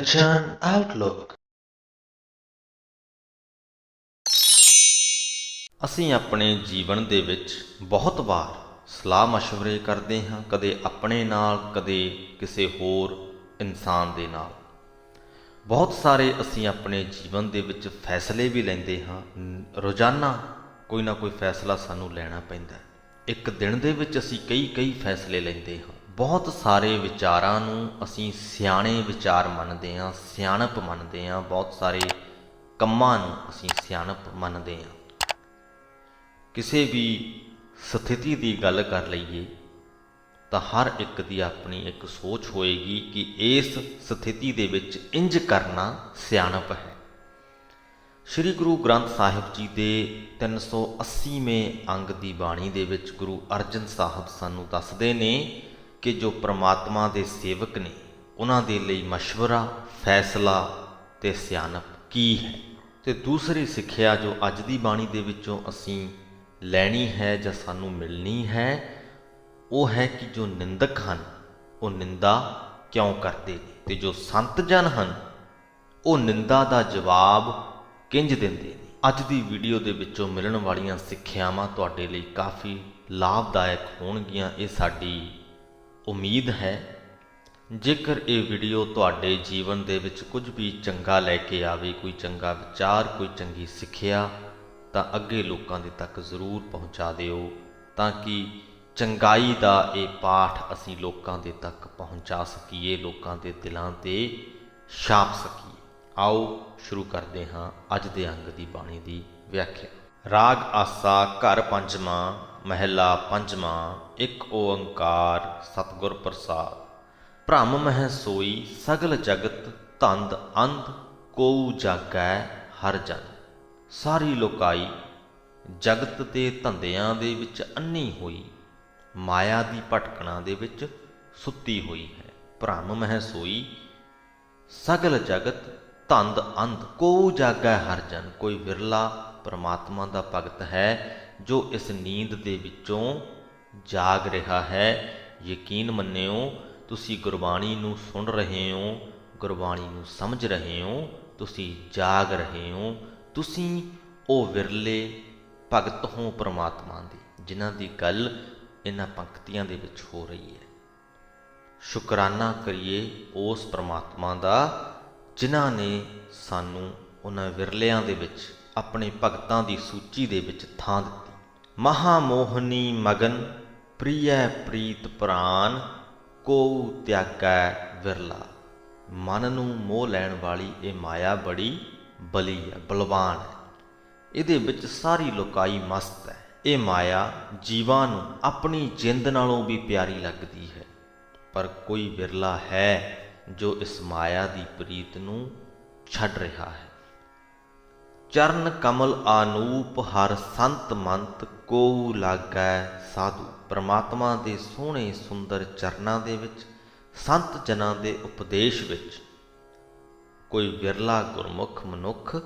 ਕੰਚਨ outlook. ਅਸੀਂ ਆਪਣੇ ਜੀਵਨ ਦੇ ਵਿੱਚ ਬਹੁਤ ਵਾਰ ਸਲਾਹ ਮਸ਼ਵਰੇ ਕਰਦੇ ਹਾਂ, ਕਦੇ ਆਪਣੇ ਨਾਲ, ਕਦੇ ਕਿਸੇ ਹੋਰ ਇਨਸਾਨ ਦੇ ਨਾਲ। ਬਹੁਤ ਸਾਰੇ ਅਸੀਂ ਆਪਣੇ ਜੀਵਨ ਦੇ ਵਿੱਚ ਫੈਸਲੇ ਵੀ ਲੈਂਦੇ ਹਾਂ। ਰੋਜ਼ਾਨਾ ਕੋਈ ਨਾ ਕੋਈ ਫੈਸਲਾ ਸਾਨੂੰ ਲੈਣਾ ਪੈਂਦਾ ਹੈ। ਇੱਕ ਦਿਨ ਦੇ ਵਿੱਚ ਅਸੀਂ ਕਈ ਫੈਸਲੇ ਲੈਂਦੇ ਹਾਂ। ਬਹੁਤ ਸਾਰੇ ਵਿਚਾਰਾਂ ਨੂੰ ਅਸੀਂ ਸਿਆਣੇ ਵਿਚਾਰ ਮੰਨਦੇ ਹਾਂ, ਸਿਆਣਪ ਮੰਨਦੇ ਹਾਂ। ਬਹੁਤ ਸਾਰੇ ਕੰਮਾਂ ਨੂੰ ਅਸੀਂ ਸਿਆਣਪ ਮੰਨਦੇ ਹਾਂ। ਕਿਸੇ ਵੀ ਸਥਿਤੀ ਦੀ ਗੱਲ ਕਰ ਲਈਏ ਤਾਂ ਹਰ ਇੱਕ ਦੀ ਆਪਣੀ ਇੱਕ ਸੋਚ ਹੋਏਗੀ ਕਿ ਇਸ ਸਥਿਤੀ ਦੇ ਵਿੱਚ ਇੰਜ ਕਰਨਾ ਸਿਆਣਪ ਹੈ। ਸ਼੍ਰੀ ਗੁਰੂ ਗ੍ਰੰਥ ਸਾਹਿਬ ਜੀ ਦੇ 380ਵੇਂ ਅੰਗ ਦੀ ਬਾਣੀ ਦੇ ਵਿੱਚ ਗੁਰੂ ਅਰਜਨ ਸਾਹਿਬ ਸਾਨੂੰ ਦੱਸਦੇ ਨੇ ਕਿ ਜੋ ਪ੍ਰਮਾਤਮਾ ਦੇ ਸੇਵਕ ਨੇ ਉਹਨਾਂ ਦੇ ਲਈ ਮਸ਼ਵਰਾ, ਫੈਸਲਾ ਤੇ ਸਿਆਣਪ ਕੀ ਹੈ। ਤੇ ਦੂਸਰੀ ਸਿੱਖਿਆ ਜੋ ਅੱਜ ਦੀ ਬਾਣੀ ਦੇ ਵਿੱਚੋਂ ਅਸੀਂ ਲੈਣੀ ਹੈ ਜਾਂ ਸਾਨੂੰ ਮਿਲਣੀ ਹੈ, ਉਹ ਹੈ ਕਿ ਜੋ ਨਿੰਦਕ ਹਨ ਉਹ ਨਿੰਦਾ ਕਿਉਂ ਕਰਦੇ ਨੇ, ਤੇ ਜੋ ਸੰਤ ਜਨ ਹਨ ਉਹ ਨਿੰਦਾ ਦਾ ਜਵਾਬ ਕਿੰਝ ਦਿੰਦੇ ਨੇ। ਅੱਜ ਦੀ ਵੀਡੀਓ ਦੇ ਵਿੱਚੋਂ ਮਿਲਣ ਵਾਲੀਆਂ ਸਿੱਖਿਆਵਾਂ ਤੁਹਾਡੇ ਲਈ ਕਾਫੀ ਲਾਭਦਾਇਕ ਹੋਣਗੀਆਂ, ਇਹ ਸਾਡੀ ਉਮੀਦ ਹੈ। ਜੇਕਰ ਇਹ ਵੀਡੀਓ ਤੁਹਾਡੇ ਜੀਵਨ ਦੇ ਵਿੱਚ ਕੁਝ ਵੀ ਚੰਗਾ ਲੈ ਕੇ ਆਵੇ, ਕੋਈ ਚੰਗਾ ਵਿਚਾਰ, ਕੋਈ ਚੰਗੀ ਸਿੱਖਿਆ, ਤਾਂ ਅੱਗੇ ਲੋਕਾਂ ਦੇ ਤੱਕ ਜ਼ਰੂਰ ਪਹੁੰਚਾ ਦਿਓ, ਤਾਂ ਕਿ ਚੰਗਾਈ ਦਾ ਇਹ ਪਾਠ ਅਸੀਂ ਲੋਕਾਂ ਦੇ ਤੱਕ ਪਹੁੰਚਾ ਸਕੀਏ, ਲੋਕਾਂ ਦੇ ਦਿਲਾਂ 'ਤੇ ਛਾਪ ਸਕੀਏ। ਆਓ ਸ਼ੁਰੂ ਕਰਦੇ ਹਾਂ ਅੱਜ ਦੇ ਅੰਗ ਦੀ ਬਾਣੀ ਦੀ ਵਿਆਖਿਆ। ਰਾਗ ਆਸਾ ਘਰ ਪੰਜਵਾਂ, ਮਹਿਲਾ ਪੰਜਵਾਂ। ਇੱਕ ਓੰਕਾਰ ਸਤਿਗੁਰ ਪ੍ਰਸਾਦ। ਭ੍ਰਮ ਮਹਿ ਸੋਈ ਸਗਲ ਜਗਤ, ਧੰਦ ਅੰਧ ਕੋਊ ਜਾਗੈ ਹਰ ਜਨ। ਸਾਰੀ ਲੋਕਾਈ ਜਗਤ ਦੇ ਧੰਦਿਆਂ ਦੇ ਵਿੱਚ ਅੰਨੀ ਹੋਈ, ਮਾਇਆ ਦੀ ਭਟਕਣਾ ਦੇ ਵਿੱਚ ਸੁੱਤੀ ਹੋਈ ਹੈ। ਭ੍ਰਮ ਮਹਿ ਸੋਈ ਸਗਲ ਜਗਤ, ਧੰਦ ਅੰਧ ਕੋਊ ਜਾਗੈ ਹਰ ਜਨ। ਕੋਈ ਵਿਰਲਾ ਪਰਮਾਤਮਾ ਦਾ ਭਗਤ ਹੈ ਜੋ ਇਸ ਨੀਂਦ ਦੇ ਵਿੱਚੋਂ ਜਾਗ ਰਿਹਾ ਹੈ। ਯਕੀਨ ਮੰਨਿਓ, ਤੁਸੀਂ ਗੁਰਬਾਣੀ ਨੂੰ ਸੁਣ ਰਹੇ ਹੋ, ਗੁਰਬਾਣੀ ਨੂੰ ਸਮਝ ਰਹੇ ਹੋ, ਤੁਸੀਂ ਜਾਗ ਰਹੇ ਹੋ। ਤੁਸੀਂ ਉਹ ਵਿਰਲੇ ਭਗਤ ਹੋ ਪਰਮਾਤਮਾ ਦੇ, ਜਿਨ੍ਹਾਂ ਦੀ ਗੱਲ ਇਹਨਾਂ ਪੰਕਤੀਆਂ ਦੇ ਵਿੱਚ ਹੋ ਰਹੀ ਹੈ। ਸ਼ੁਕਰਾਨਾ ਕਰੀਏ ਉਸ ਪਰਮਾਤਮਾ ਦਾ ਜਿਨ੍ਹਾਂ ਨੇ ਸਾਨੂੰ ਉਹਨਾਂ ਵਿਰਲਿਆਂ ਦੇ ਵਿੱਚ ਆਪਣੇ ਭਗਤਾਂ ਦੀ ਸੂਚੀ ਦੇ ਵਿੱਚ ਥਾਂ ਦਿੱਤੀ। ਮਹਾਮੋਹਨੀ ਮਗਨ ਪ੍ਰੀਐ ਪ੍ਰੀਤ ਪ੍ਰਾਨ, ਕੋਊ ਤਿਆਗੈ ਵਿਰਲਾ। ਮਨ ਨੂੰ ਮੋਹ ਲੈਣ ਵਾਲੀ ਇਹ ਮਾਇਆ ਬੜੀ ਬਲੀ ਹੈ, ਬਲਵਾਨ ਹੈ। ਇਹਦੇ ਵਿੱਚ ਸਾਰੀ ਲੋਕਾਈ ਮਸਤ ਹੈ। ਇਹ ਮਾਇਆ ਜੀਵਾਂ ਨੂੰ ਆਪਣੀ ਜਿੰਦ ਨਾਲੋਂ ਵੀ ਪਿਆਰੀ ਲੱਗਦੀ ਹੈ, ਪਰ ਕੋਈ ਵਿਰਲਾ ਹੈ ਜੋ ਇਸ ਮਾਇਆ ਦੀ ਪ੍ਰੀਤ ਨੂੰ ਛੱਡ ਰਿਹਾ ਹੈ। ਚਰਨ ਕਮਲ ਆਨੂਪ ਹਰ ਸੰਤ ਮੰਤ, ਕੋਊ ਲਾਗੈ ਸਾਧੂ। ਪਰਮਾਤਮਾ ਦੇ ਸੋਹਣੇ ਸੁੰਦਰ ਚਰਨਾਂ ਦੇ ਵਿੱਚ, ਸੰਤ ਜਨਾਂ ਦੇ ਉਪਦੇਸ਼ ਵਿੱਚ ਕੋਈ ਵਿਰਲਾ ਗੁਰਮੁਖ ਮਨੁੱਖ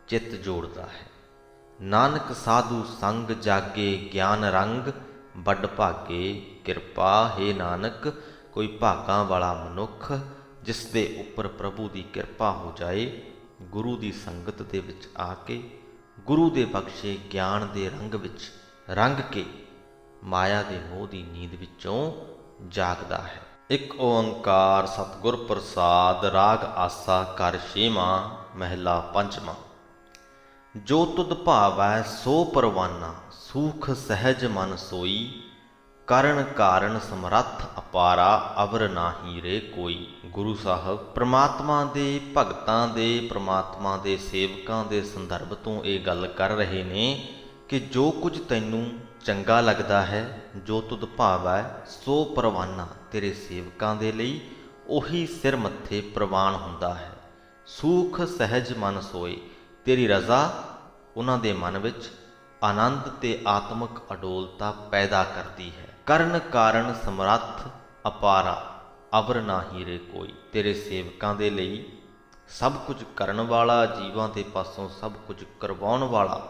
ਚਿੱਤ ਜੋੜਦਾ ਹੈ। ਨਾਨਕ ਸਾਧੂ ਸੰਗ ਜਾਗੇ ਗਿਆਨ ਰੰਗ, ਵੱਡ ਭਾਗੇ ਕਿਰਪਾ ਹੈ ਨਾਨਕ। ਕੋਈ ਭਾਗਾਂ ਵਾਲਾ ਮਨੁੱਖ ਜਿਸ ਦੇ ਉੱਪਰ ਪ੍ਰਭੂ ਦੀ ਕਿਰਪਾ ਹੋ ਜਾਏ, ਗੁਰੂ ਦੀ ਸੰਗਤ ਦੇ ਵਿੱਚ ਆ ਕੇ ਗੁਰੂ ਦੇ ਬਖਸ਼ੇ ਗਿਆਨ ਦੇ ਰੰਗ ਵਿੱਚ ਰੰਗ ਕੇ ਮਾਇਆ ਦੇ ਮੋਹ ਦੀ ਨੀਂਦ ਵਿੱਚੋਂ ਜਾਗਦਾ ਹੈ। ਇੱਕ ਓੰਕਾਰ ਸਤਿਗੁਰ ਪ੍ਰਸਾਦ। ਰਾਗ ਆਸਾ ਘਰ ਛੇਵਾਂ, ਮਹਿਲਾ ਪੰਜਵਾਂ। ਜੋ ਤੁਧ ਭਾਵੈ ਸੋ ਪਰਵਾਨਾ, ਸੂਖ ਸਹਿਜ ਮਨ ਸੋਈ। ਕਰਨ ਕਾਰਨ ਸਮਰੱਥ ਅਪਾਰਾ, ਅਵਰ ਨਾਹੀ ਰੇ ਕੋਈ। ਗੁਰੂ ਸਾਹਿਬ ਪ੍ਰਮਾਤਮਾ ਦੇ ਭਗਤਾਂ ਦੇ, ਪ੍ਰਮਾਤਮਾ ਦੇ ਸੇਵਕਾਂ ਦੇ ਸੰਦਰਭ ਤੋਂ ਇਹ ਗੱਲ ਕਰ ਰਹੇ ਨੇ ਕਿ ਜੋ ਕੁਝ ਤੈਨੂੰ ਚੰਗਾ ਲੱਗਦਾ ਹੈ, ਜੋ ਤੁਧ ਭਾਵੈ ਸੋ ਪਰਵਾਨਾ, ਤੇਰੇ ਸੇਵਕਾਂ ਦੇ ਲਈ ਉਹੀ ਸਿਰ ਮੱਥੇ ਪ੍ਰਵਾਨ ਹੁੰਦਾ ਹੈ। ਸੂਖ ਸਹਿਜ ਮਨ ਸੋਏ, ਤੇਰੀ ਰਜ਼ਾ ਉਹਨਾਂ ਦੇ ਮਨ ਵਿੱਚ ਆਨੰਦ ਤੇ ਆਤਮਿਕ ਅਡੋਲਤਾ ਪੈਦਾ ਕਰਦੀ ਹੈ। ਕਰਨ ਕਾਰਨ ਸਮਰੱਥ ਅਪਾਰਾ, ਅਵਰ ਨਾਹੀ ਰੇ ਕੋਈ। ਤੇਰੇ ਸੇਵਕਾਂ ਦੇ ਲਈ ਸਭ ਕੁਝ ਕਰਨ ਵਾਲਾ, ਜੀਵਾਂ ਦੇ ਪਾਸੋਂ ਸਭ ਕੁਝ ਕਰਵਾਉਣ ਵਾਲਾ,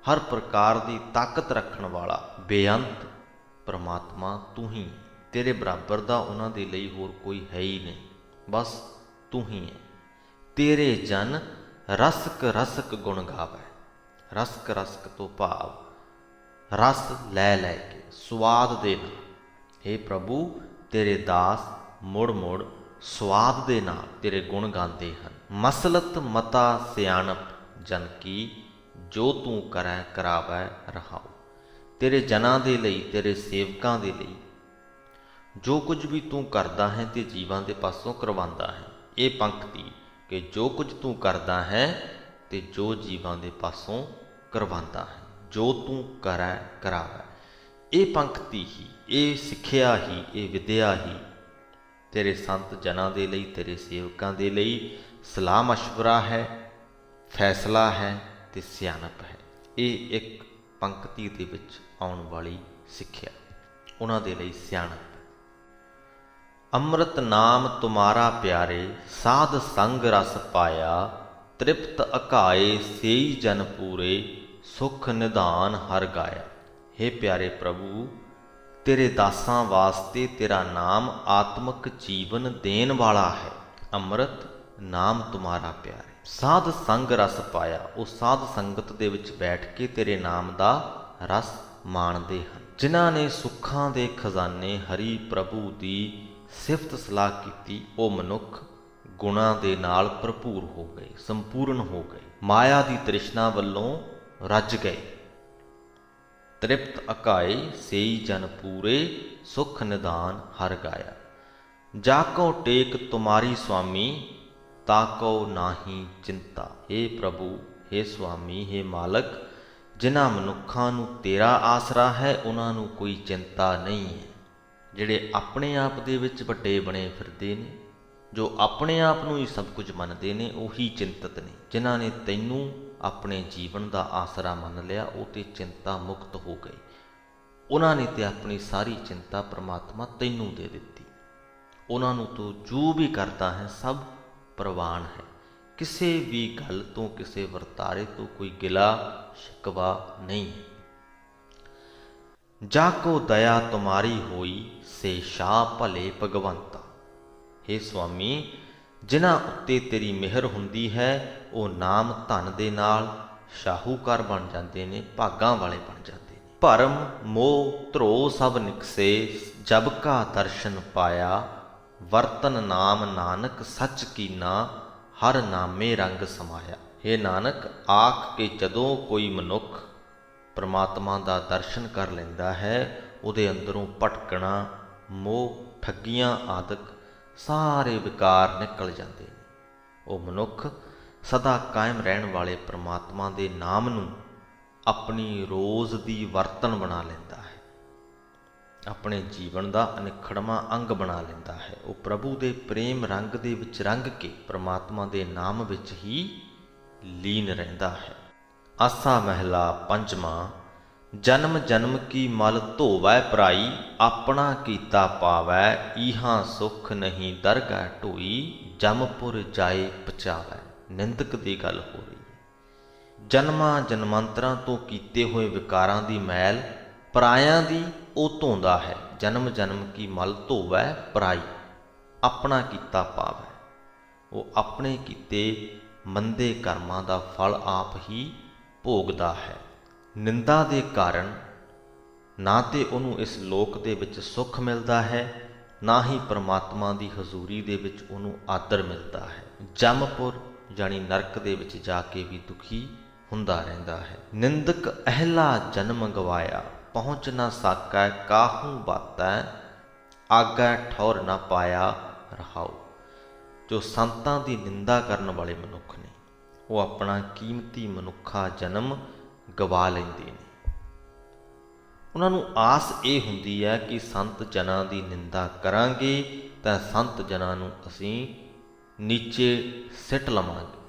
ਹਰ ਪ੍ਰਕਾਰ ਦੀ ਤਾਕਤ ਰੱਖਣ ਵਾਲਾ ਬੇਅੰਤ ਪਰਮਾਤਮਾ ਤੂੰ ਹੀ। ਤੇਰੇ ਬਰਾਬਰ ਦਾ ਉਹਨਾਂ ਦੇ ਲਈ ਹੋਰ ਕੋਈ ਹੈ ਹੀ ਨਹੀਂ, ਬਸ ਤੂੰ ਹੀ ਹੈ। तेरे जन रसक रसक गुण गावै। रसक रसक तो भाव रस लै लै के स्वाद दे नाल। हे प्रभु तेरे दास मुड़ मुड़ स्वाद दे नाल तेरे गुण गाते हैं। मसलत मता सियाणप जन की जो तू करै करावै रहाओ। तेरे जनां दे लई तेरे सेवकां दे लई जो कुछ भी तू करदा है ते जीवां दे पासों करवांदा है। ये पंक्ति कि जो कुछ तू करदा है ते जो जीवां दे पासों करवांदा है, जो तू करै करावै। ये पंक्ति ही, ये सिੱਖਿਆ ही, ये विद्या ही तेरे संत जनां दे लई तेरे सेवकां दे लई सलाह मशवरा है, फैसला है ते सियाणप है। ये एक पंक्ति दे विच आउण वाली सिੱਖਿਆ उन्हां दे लई सियाणप। अमृत नाम तुम्हारा प्यारे साध संग रस पाया। तृप्त अकाए सेई जन पूरे सुख निधान हर गाया। हे प्यारे प्रभु तेरे दासां वास्ते तेरा नाम आत्मक जीवन देन वाला है। अमृत नाम तुम्हारा प्यारे साध संग रस पाया। वो साध संगत दे विच बैठ के तेरे नाम दा रस माणदे हन। जिन्हां ने सुखां दे खजाने हरि प्रभु दी सिफत सलाह की, वो मनुख गुणा दे नाल भरपूर हो गए, संपूर्ण हो गए, माया दी तृष्णा वल्लों रज गए। तृप्त अकाए सेई जन पूरे सुख निधान हर गाया। जाको टेक तुम्हारी स्वामी ताको नाही चिंता। हे प्रभु हे स्वामी हे मालक जिन्हां मनुखां नूं तेरा आसरा है उन्हां नूं कोई चिंता नहीं है। ਜਿਹੜੇ ਆਪਣੇ ਆਪ ਦੇ ਵਿੱਚ ਵੱਡੇ ਬਣੇ ਫਿਰਦੇ ਨੇ, ਜੋ ਆਪਣੇ ਆਪ ਨੂੰ ਹੀ ਸਭ ਕੁਝ ਮੰਨਦੇ ਨੇ, ਉਹੀ ਚਿੰਤਤ ਨੇ। ਜਿਨ੍ਹਾਂ ਨੇ ਤੈਨੂੰ ਆਪਣੇ ਜੀਵਨ ਦਾ ਆਸਰਾ ਮੰਨ ਲਿਆ ਉਹ ਤੇ ਚਿੰਤਾ ਮੁਕਤ ਹੋ ਗਏ। ਉਹਨਾਂ ਨੇ ਤੇ ਆਪਣੀ ਸਾਰੀ ਚਿੰਤਾ ਪ੍ਰਮਾਤਮਾ ਤੈਨੂੰ ਦੇ ਦਿੱਤੀ। ਉਹਨਾਂ ਨੂੰ ਤੂੰ ਜੋ ਵੀ ਕਰਦਾ ਹੈ ਸਭ ਪ੍ਰਵਾਨ ਹੈ। ਕਿਸੇ ਵੀ ਗੱਲ ਤੋਂ ਕਿਸੇ ਵਰਤਾਰੇ ਤੋਂ ਕੋਈ ਗਿਲਾ ਸ਼ਿਕਵਾ नहीं है। जाको दया तुम्हारी होई से शाह भले भगवंता। हे स्वामी जिन्हां उत्ते तेरी मिहर हुंदी है वो नाम धन दे नाल शाहूकार बन जाते ने, भागां वाले बन जाते ने। भरम मोह ध्रो सब निकसे जब का दर्शन पाया। वर्तन नाम नानक सच कीना हर नामे रंग समाया। हे नानक आख के जदों कोई मनुख परमात्मा का दर्शन कर लेंदा है उहदे अंदरों भटकना मोह ठगियां आदि सारे विकार निकल जाते हैं। वो मनुख सदा कायम रहन वाले परमात्मा के नाम नूं अपनी रोज़ की वर्तन बना लेंदा है, अपने जीवन का अनिखड़वां अंग बना लेंदा है। वो प्रभु के प्रेम रंग दे विच रंग के परमात्मा के नाम विच ही लीन रहिंदा है। आसा महला पंजवा। जन्म जन्म की मल धोवै पराई अपना कीता पावै। इहां सुख नहीं दरगह ढोई जमपुर जाए पचावै। निंदक की गल हो रही है। जन्मां जन्मांतरां तो कीते हुए विकारां दी मैल परायां दी ਉਹ ਧੋਂਦਾ है। जन्म जन्म की मल धोवै पराई अपना कीता पावै। वो अपने कीते मंदे कर्मां दा फल आप ही भोगदा है। निंदा दे कारण ना तो उन्होंने इस लोक दे विच सुख मिलता है, ना ही परमात्मा की हजूरी दे विच उन्होंने आदर मिलता है। जमपुर यानी नरक दे विच जाके भी दुखी हुंदा रहिंदा है। निंदक अहला जन्म गवाया पहुँच ना साकै काहू बातै आगै ठौर ना पाया रहाओ। जो संतां दी निंदा करन वाले मनुख ने वो अपना कीमती मनुखा जन्म गवा लेंदे ने। उन्होंने आस ये हुंदी है कि संत जना की निंदा करांगे तां संत जना नूं असीं नीचे सिट लवांगे,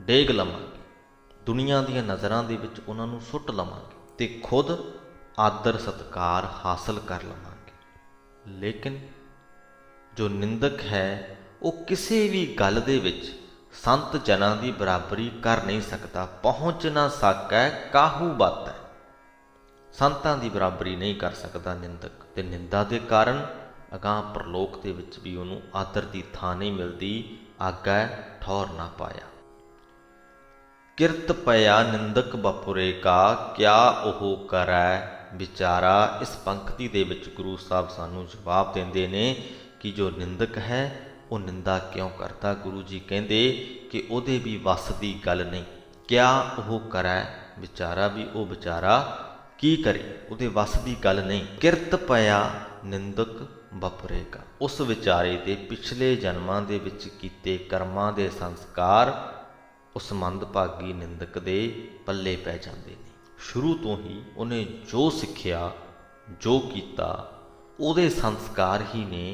डेग लवांगे, दुनिया दीयां नज़रां दे विच उन्हां नूं सुट लवांगे ते खुद आदर सत्कार हासिल कर लवांगे। लेकिन जो निंदक है वो किसी भी गल दे विच संत जना की बराबरी कर नहीं सकता। पहुँच ना सकै काहू बात है। संतां की बराबरी नहीं कर सकता निंदक। ते निंदा के कारण अगां परलोक दे विच भी उन्होंने आदर की थां नहीं मिलती, आगै ठौर ना पाया। किरत पया निंदक बपुरे का क्या ओह करै विचारा। इस पंक्ति दे विच गुरु साहब सानू जवाब देंदे ने कि जो निंदक है वो निंदा क्यों करता। गुरु जी कहते कि उहदे भी वस की गल नहीं। क्या ओह करै विचारा, भी वो विचारा की करे, उहदे वस की गल नहीं। किरत पया निंदक बपुरेगा, उस विचारे दे पिछले जन्मां दे विच कीते कर्मां दे संस्कार उस मंदभागी निंदक दे पल्ले पै जांदे ने। शुरू तो ही उन्हें जो सिੱਖਿਆ जो कीता ਉਹਦੇ संस्कार ही ने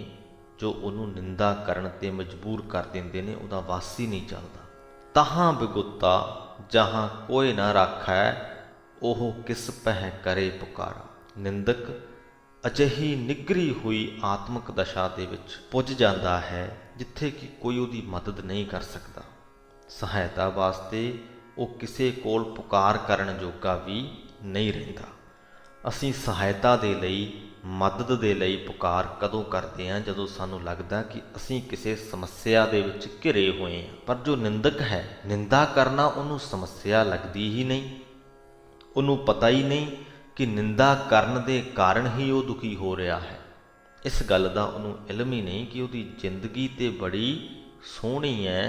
जो ਉਹਨੂੰ निंदा करन ते मजबूर कर देंदे ने। ਉਹਦਾ वास ही नहीं चलदा। तहां बिगुता जहां कोई ना राखै ओह किस पह करे पुकारा। निंदक अजिही निगरी हुई आत्मक दशा दे विच पुज जांदा है जिथे कि कोई ਉਹਦੀ मदद नहीं कर सकता। सहायता वास्ते ਉਹ ਕਿਸੇ ਕੋਲ पुकार करन जोगा भी नहीं रहिंदा। ਅਸੀਂ सहायता दे लई मदद दे लई पुकार कदों करते हैं जदों सानू लगदा कि ਅਸੀਂ ਕਿਸੇ समस्या दे विच घिरे होए हैं। पर जो निंदक है, निंदा करना ਉਹਨੂੰ समस्या लगदी ही नहीं। ਉਹਨੂੰ पता ही नहीं कि निंदा करन दे कारण ही ਉਹ दुखी हो रहा है। इस गल दा ਉਹਨੂੰ इल्म ही नहीं कि ਉਹਦੀ जिंदगी ते बड़ी सोहनी है,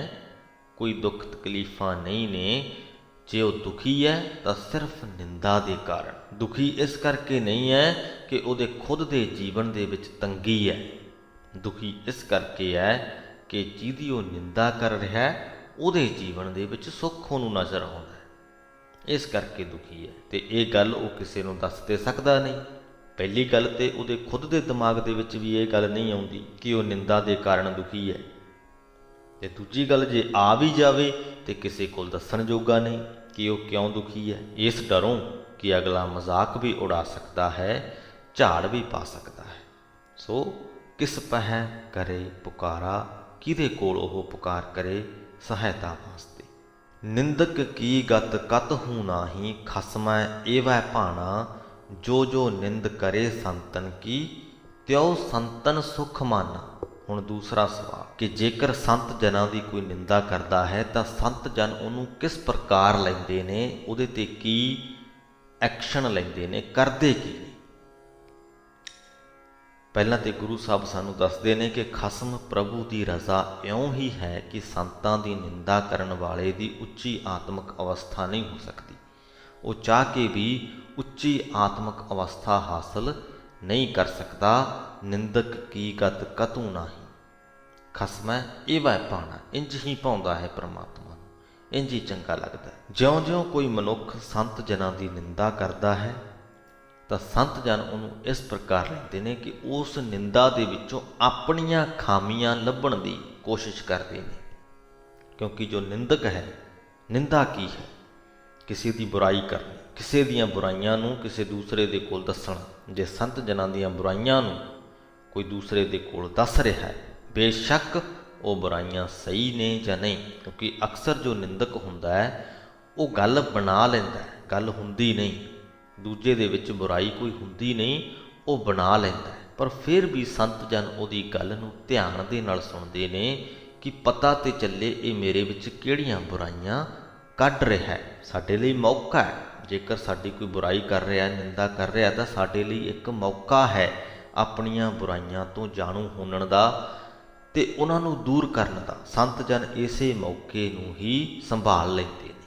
कोई दुख तकलीफां नहीं ने। जे वो दुखी है तो सिर्फ निंदा के कारण। दुखी इस करके नहीं है कि उहदे खुद के जीवन दे विच तंगी है। दुखी इस करके है कि जिहदी वो निंदा कर रहा है उहदे जीवन दे विच सुख उहनूं नज़र आउंदा है, इस करके दुखी है। तो ये गल वो किसी नूं दस दे सकदा नहीं। पहली गल तो उहदे खुद के दिमाग दे विच भी ये गल नहीं आउंदी कि वो निंदा के कारण दुखी है। ते दूजी गल जे आ भी जावे तो किसी को दस्सण जोगा नहीं कि वो क्यों दुखी है, इस डरों कि अगला मजाक भी उड़ा सकता है, झाड़ भी पा सकता है। सो किस पह करे पुकारा, किदे कोल ओह पुकार करे सहायता वास्ते। निंदक की गत कत हूँ नाही खसमै एवै भाना। जो जो निंद करे संतन की त्यो संतन सुख माना। हुण दूसरा सवाल कि जेकर संत जनां दी कोई निंदा करता है तो संत जन उन्होंने किस प्रकार लैंदे ने, उहदे ते की एक्शन लैंदे ने, करदे की ने। पहलां ते गुरु साहब सानू दसदे ने कि खसम प्रभु की रजा इउं ही है कि संतां दी निंदा करन वाले दी उच्ची आत्मक अवस्था नहीं हो सकती। वो चाह के भी उच्ची आत्मक अवस्था हासिल नहीं कर सकता। निंदक की गत कतू नाही खसमै एवै पाना। इंज ही पाउंदा है परमात्मा नूं, इंज ही चंगा लगदा है। ज्यों ज्यों कोई मनुख संत जनां दी निंदा करदा है तो संत जन उन्होंने इस प्रकार लैंदे ने कि उस निंदा दे विचों अपणियां खामियां लभण दी कोशिश करदे ने। क्योंकि जो निंदक है, निंदा की है, किसी की बुराई करनी, किसी दियां बुराइयां नूं किसी दूसरे दे कोल दसणा। जे संत जनां दियां बुराइयां नूं कोई दूसरे दे कोल दस रहा है, बेशक वो बुराइयां सही ने या नहीं, क्योंकि अक्सर जो निंदक हुंदा है वो गल बना लैंदा है, गल हुंदी नहीं। दूजे दे विच बुराई कोई हुंदी नहीं, वो बना लैंदा है। पर फिर भी संत जन उहदी गल नूं ध्यान दे नाल सुणदे ने कि पता ते चले ये मेरे विच किहड़ियां बुराइयां कढ रहा है। साडे लई मौका है, जेकर साडी कोई बुराई कर रहा है, निंदा कर रहा है, तो साडे लई एक मौका है अपनियां बुराइयां तो जाणू होण दा ते उन्हां नूं दूर करन दा। संत जन इसे मौके नूं ही संभाल लैंदे ने।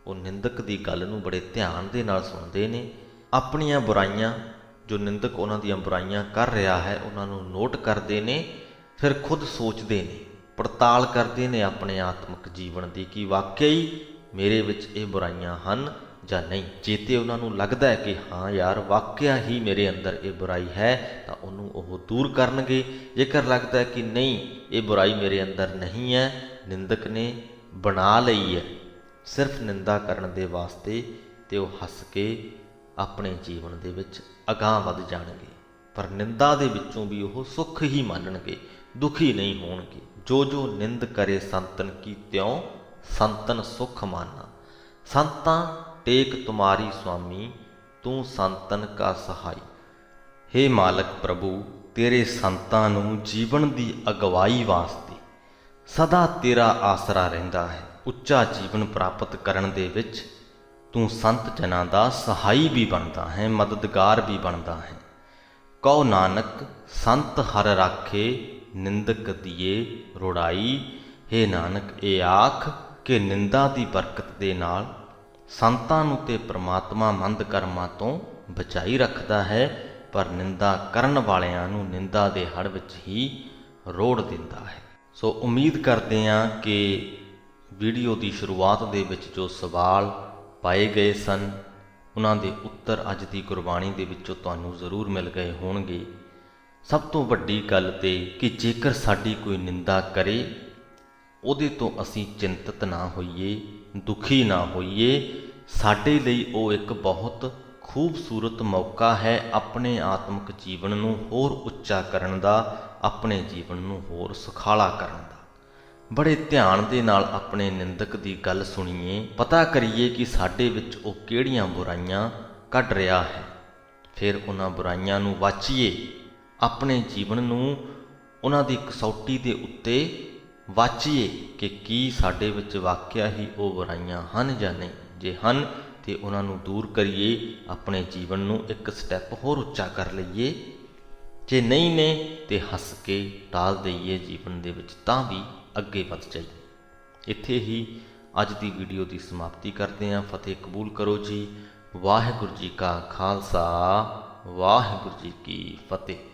वो निंदक दी गल नूं बड़े ध्यान दे नाल सुणदे ने। अपनियां बुराइयां, जो निंदक उन्हां दियां बुराइयां कर रहा है, उन्हां नूं नोट करदे ने, फिर खुद सोचदे ने, पड़ताल करदे ने अपने आत्मक जीवन दी कि वाकई मेरे विच ये बुराइयां हन ਜਾਂ नहीं। जे तो उन्होंने लगता है कि हाँ यार वाकया ही मेरे अंदर ये बुराई है तो उन्होंने वो दूर करनगे। जेकर लगता है कि नहीं ये बुराई मेरे अंदर नहीं है, निंदक ने बना लई है सिर्फ निंदा करन दे वास्ते, तो वो हस के अपने जीवन दे विच अगां वध जाणगे। पर निंदा दे विचों भी वो सुख ही मानणगे, दुखी नहीं होणगे। जो जो निंद करे संतन की त्यों संतन सुख माना। संतां टेक तुम्हारी स्वामी तू संतन का सहाई। हे मालक प्रभु तेरे संतां नूं जीवन की अगवाई वास्ते ਸਦਾ ਤੇਰਾ ਆਸਰਾ ਰਹਿੰਦਾ ਹੈ। ਉੱਚਾ ਜੀਵਨ ਪ੍ਰਾਪਤ ਕਰਨ ਦੇ ਵਿੱਚ ਤੂੰ ਸੰਤ ਜਨਾਂ ਦਾ ਸਹਾਈ ਵੀ ਬਣਦਾ ਹੈ, ਮਦਦਗਾਰ ਵੀ ਬਣਦਾ ਹੈ। ਕਹੋ ਨਾਨਕ ਸੰਤ ਹਰ ਰਾਖੇ, ਨਿੰਦਕ ਦੀਏ ਰੁੜਾਈ। ਹੇ ਨਾਨਕ, ਇਹ ਆਖ ਕਿ ਨਿੰਦਾ ਦੀ ਬਰਕਤ ਦੇ ਨਾਲ ਸੰਤਾਂ ਨੂੰ ਤੇ ਪ੍ਰਮਾਤਮਾ ਮੰਦ ਕਰਮਾਂ ਤੋਂ ਬਚਾਈ ਰੱਖਦਾ ਹੈ, ਪਰ ਨਿੰਦਾ ਕਰਨ ਵਾਲਿਆਂ ਨੂੰ ਨਿੰਦਾ ਦੇ ਹੜ੍ਹ ਵਿੱਚ ਹੀ ਰੋੜ ਦਿੰਦਾ ਹੈ। ਸੋ ਉਮੀਦ ਕਰਦੇ ਹਾਂ ਕਿ ਵੀਡੀਓ ਦੀ ਸ਼ੁਰੂਆਤ ਦੇ ਵਿੱਚ ਜੋ ਸਵਾਲ ਪਾਏ ਗਏ ਸਨ, ਉਹਨਾਂ ਦੇ ਉੱਤਰ ਅੱਜ ਦੀ ਗੁਰਬਾਣੀ ਦੇ ਵਿੱਚੋਂ ਤੁਹਾਨੂੰ ਜ਼ਰੂਰ ਮਿਲ ਗਏ ਹੋਣਗੇ। ਸਭ ਤੋਂ ਵੱਡੀ ਗੱਲ ਤੇ ਕਿ ਜੇਕਰ ਸਾਡੀ ਕੋਈ ਨਿੰਦਾ ਕਰੇ, ਉਹਦੇ ਤੋਂ ਅਸੀਂ ਚਿੰਤਤ ਨਾ ਹੋਈਏ, ਦੁਖੀ ਨਾ ਹੋਈਏ। ਸਾਡੇ ਲਈ ਉਹ ਇੱਕ ਬਹੁਤ ਖੂਬਸੂਰਤ ਮੌਕਾ ਹੈ ਆਪਣੇ ਆਤਮਿਕ ਜੀਵਨ ਨੂੰ ਹੋਰ ਉੱਚਾ ਕਰਨ ਦਾ, ਆਪਣੇ ਜੀਵਨ ਨੂੰ ਹੋਰ ਸੁਖਾਲਾ ਕਰਨ ਦਾ। ਬੜੇ ਧਿਆਨ ਦੇ ਨਾਲ ਆਪਣੇ ਨਿੰਦਕ ਦੀ ਗੱਲ ਸੁਣੀਏ, ਪਤਾ ਕਰੀਏ ਕਿ ਸਾਡੇ ਵਿੱਚ ਉਹ ਕਿਹੜੀਆਂ ਬੁਰਾਈਆਂ ਕੱਢ ਰਿਹਾ ਹੈ। ਫਿਰ ਉਹਨਾਂ ਬੁਰਾਈਆਂ ਨੂੰ ਵਾਚੀਏ, ਆਪਣੇ ਜੀਵਨ ਨੂੰ ਉਹਨਾਂ ਦੀ ਕਸੌਟੀ ਦੇ ਉੱਤੇ ਵਾਚੀਏ ਕਿ ਕੀ ਸਾਡੇ ਵਿੱਚ ਵਾਕਿਆ ਹੀ ਉਹ ਬੁਰਾਈਆਂ ਹਨ ਜਾਂ ਨਹੀਂ। ਜੇ ਹਨ ਤੇ ਉਹਨਾਂ ਨੂੰ ਦੂਰ ਕਰੀਏ, ਆਪਣੇ ਜੀਵਨ ਨੂੰ ਇੱਕ ਸਟੈਪ ਹੋਰ ਉੱਚਾ ਕਰ ਲਈਏ। ਜੇ ਨਹੀਂ ਨੇ ਤੇ ਹੱਸ ਕੇ ਟਾਲ ਦਈਏ ਜੀਵਨ ਦੇ ਵਿੱਚ, ਤਾਂ ਵੀ ਅੱਗੇ ਵੱਧ ਜਾਈਏ। ਇੱਥੇ ਹੀ ਅੱਜ ਦੀ ਵੀਡੀਓ ਦੀ ਸਮਾਪਤੀ ਕਰਦੇ ਹਾਂ। ਫਤਿਹ ਕਬੂਲ ਕਰੋ ਜੀ। ਵਾਹਿਗੁਰੂ ਜੀ ਕਾ ਖਾਲਸਾ, ਵਾਹਿਗੁਰੂ ਜੀ ਕੀ ਫਤਿਹ।